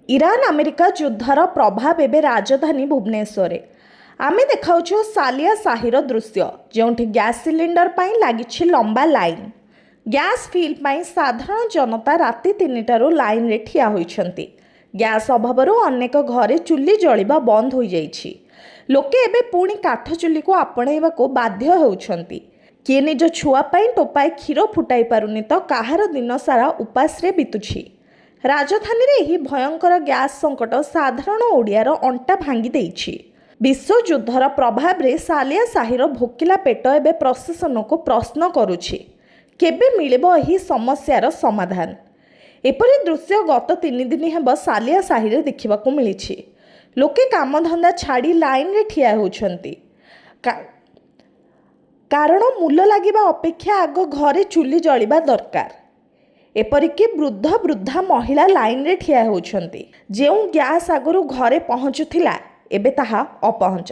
Iran America ଯୁଦ୍ଧର ପ୍ରଭାବ ଏବେ ରାଜଧାନୀ ଭୁବନେଶ୍ୱରରେ। ଆମେ ଦେଖାଉଛୁ ସାଲିଆ ସାହିର ଦୃଶ୍ୟ, ଯେଉଁଠି ଗ୍ୟାସ୍ ସିଲିଣ୍ଡର ପାଇଁ ଲାଗିଛି ଲମ୍ବା ଲାଇନ୍। ଗ୍ୟାସ୍ ଫିଲ୍ ପାଇଁ ସାଧାରଣ ଜନତା ରାତି 3ଟାରୁ ଲାଇନ୍ରେ ଠିଆ ହୋଇଛନ୍ତି। ଗ୍ୟାସ୍ ଅଭାବରୁ ଅନେକ ଘରେ ଚୁଲି ଜଳିବା ବନ୍ଦ ହୋଇଯାଇଛି। ଲୋକେ ଏବେ ପୁଣି କାଠ ଚୁଲିକୁ ଆପଣେଇବାକୁ ବାଧ୍ୟ ହେଉଛନ୍ତି। କିଏ ନିଜ ଛୁଆ ପାଇଁ ଟୋପାଏ କ୍ଷୀର ଫୁଟାଇ ପାରୁନି ତ କାହାର ଦିନ ସାରା ଉପାସରେ ବିତୁଛି। ରାଜଧାନୀରେ ଏହି ଭୟଙ୍କର ଗ୍ୟାସ୍ ସଙ୍କଟ ସାଧାରଣ ଓଡ଼ିଆର ଅଣ୍ଟା ଭାଙ୍ଗି ଦେଇଛି। ବିଶ୍ୱଯୁଦ୍ଧର ପ୍ରଭାବରେ ସାଲିଆ ସାହିର ଭୋକିଲା ପେଟ ଏବେ ପ୍ରଶାସନକୁ ପ୍ରଶ୍ନ କରୁଛି, କେବେ ମିଳିବ ଏହି ସମସ୍ୟାର ସମାଧାନ? ଏପରି ଦୃଶ୍ୟ ଗତ 3 ଦିନ ହେବ ସାଲିଆ ସାହିରେ ଦେଖିବାକୁ ମିଳିଛି। ଲୋକେ କାମଧନ୍ଦା ଛାଡ଼ି ଲାଇନ୍ରେ ଠିଆ ହେଉଛନ୍ତି, କାରଣ ମୂଲ ଲାଗିବା ଅପେକ୍ଷା ଆଗ ଘରେ ଚୁଲି ଜଳିବା ଦରକାର। ଏପରିକି ବୃଦ୍ଧା ମହିଳା ଲାଇନ୍ରେ ଠିଆ ହେଉଛନ୍ତି। ଯେଉଁ ଗ୍ୟାସ୍ ଆଗରୁ ଘରେ ପହଞ୍ଚୁଥିଲା, ଏବେ ତାହା ଅପହଞ୍ଚ।